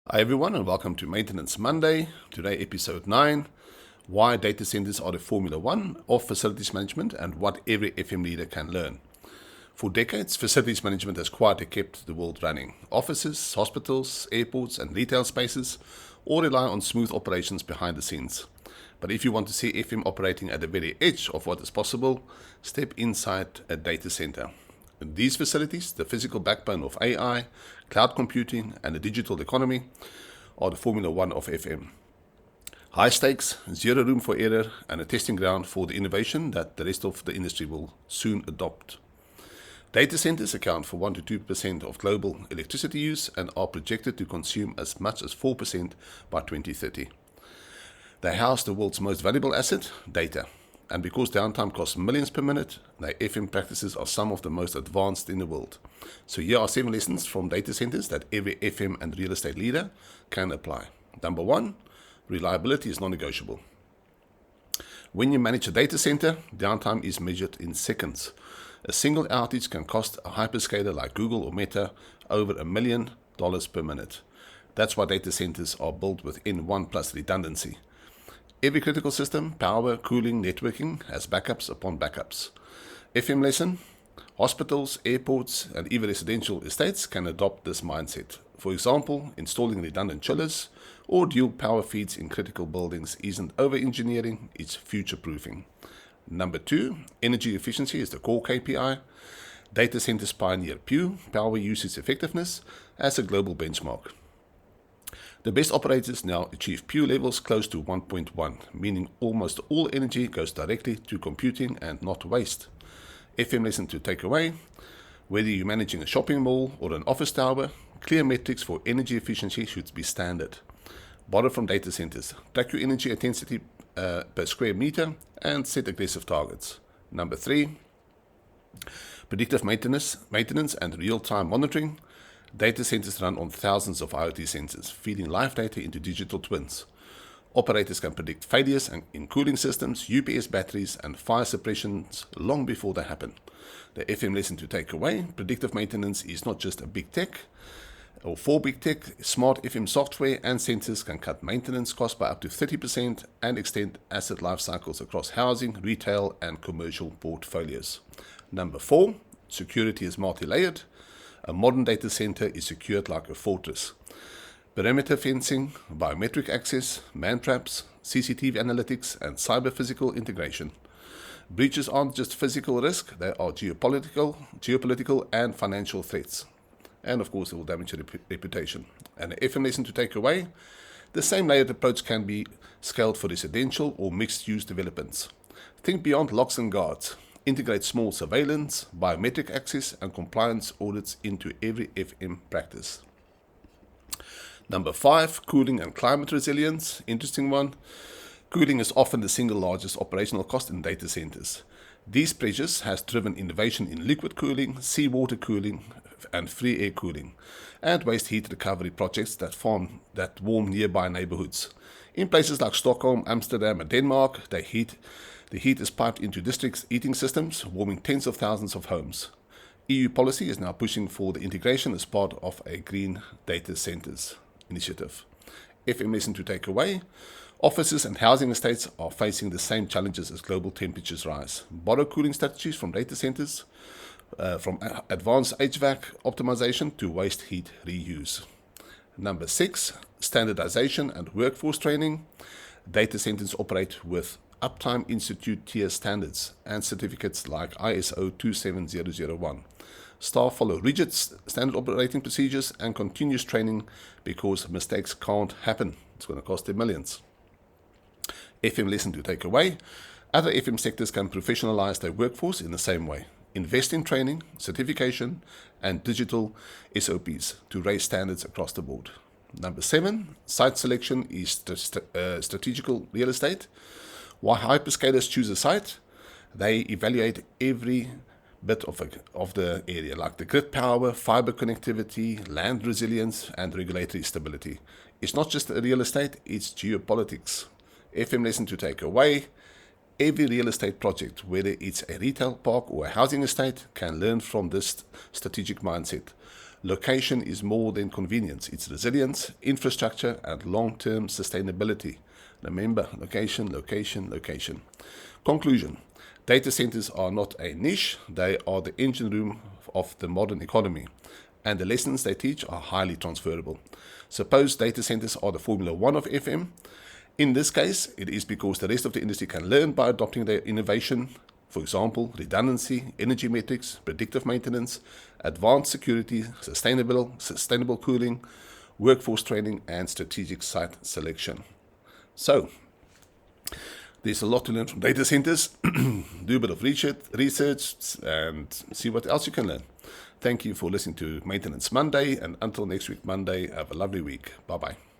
Hi everyone and welcome to Maintenance Monday. Today episode 9, why data centers are the Formula 1 of facilities management and what every FM leader can learn. For decades, facilities management has quietly kept the world running. Offices, hospitals, airports and retail spaces all rely on smooth operations behind the scenes. But if you want to see FM operating at the very edge of what is possible, step inside a data center. These facilities, the physical backbone of AI, cloud computing, and the digital economy, are the Formula 1 of FM. High stakes, zero room for error, and a testing ground for the innovation that the rest of the industry will soon adopt. Data centers account for 1 to 2% of global electricity use and are projected to consume as much as 4% by 2030. They house the world's most valuable asset, data. And because downtime costs millions per minute, their FM practices are some of the most advanced in the world. So here are 7 lessons from data centers that every FM and real estate leader can apply. Number 1, reliability is non-negotiable. When you manage a data center, downtime is measured in seconds. A single outage can cost a hyperscaler like Google or Meta over $1 million per minute. That's why data centers are built with N1 plus redundancy. Every critical system, power, cooling, networking, has backups upon backups. FM lesson: hospitals, airports, and even residential estates can adopt this mindset. For example, installing redundant chillers or dual power feeds in critical buildings isn't over-engineering, it's future-proofing. Number 2, energy efficiency is the core KPI. Data centers pioneer Pew, power usage effectiveness, as a global benchmark. The best operators now achieve Pew levels close to 1.1, meaning almost all energy goes directly to computing and not waste. FM lesson to take away: whether you're managing a shopping mall or an office tower, clear metrics for energy efficiency should be standard. Borrow from data centers, track your energy intensity per square meter and set aggressive targets. Number 3, predictive maintenance and real-time monitoring. Data centers run on thousands of IoT sensors, feeding live data into digital twins. Operators can predict failures in cooling systems, UPS batteries, and fire suppressions long before they happen. The FM lesson to take away: predictive maintenance is not just a big tech, or for big tech. Smart FM software and sensors can cut maintenance costs by up to 30% and extend asset life cycles across housing, retail, and commercial portfolios. Number 4, security is multi-layered. A modern data center is secured like a fortress. Perimeter fencing, biometric access, man traps, CCTV analytics, and cyber-physical integration. Breaches aren't just physical risk, they are geopolitical and financial threats. And of course, it will damage your reputation. And the FM lesson to take away: the same layered approach can be scaled for residential or mixed-use developments. Think beyond locks and guards. Integrate small surveillance, biometric access, and compliance audits into every FM practice. Number 5, cooling and climate resilience. Interesting one. Cooling is often the single largest operational cost in data centers. These pressures has driven innovation in liquid cooling, seawater cooling, and free air cooling, and waste heat recovery projects that warm nearby neighbourhoods. In places like Stockholm, Amsterdam, and Denmark, the heat is piped into district heating systems, warming tens of thousands of homes. EU policy is now pushing for the integration as part of a green data centers initiative. FM lesson to take away: offices and housing estates are facing the same challenges as global temperatures rise. Borrow cooling strategies from data centers, from advanced HVAC optimization to waste heat reuse. Number 6, standardization and workforce training. Data centers operate with Uptime Institute tier standards and certificates like ISO 27001. Staff follow rigid standard operating procedures and continuous training because mistakes can't happen. It's going to cost them millions. FM lesson to take away: other FM sectors can professionalize their workforce in the same way. Invest in training, certification, and digital SOPs to raise standards across the board. Number 7, site selection is strategical real estate. Why hyperscalers choose a site? They evaluate every bit of the area, like the grid power, fiber connectivity, land resilience, and regulatory stability. It's not just real estate, it's geopolitics. FM lesson to take away: every real estate project, whether it's a retail park or a housing estate, can learn from this strategic mindset. Location is more than convenience. It's resilience, infrastructure, and long-term sustainability. Remember, location, location, location. Conclusion. Data centers are not a niche. They are the engine room of the modern economy. And the lessons they teach are highly transferable. Suppose data centers are the Formula One of FM. In this case, it is because the rest of the industry can learn by adopting their innovation. For example, redundancy, energy metrics, predictive maintenance, advanced security, sustainable cooling, workforce training, and strategic site selection. So, there's a lot to learn from data centers. Do a bit of research and see what else you can learn. Thank you for listening to Maintenance Monday, and until next week Monday, have a lovely week. Bye-bye.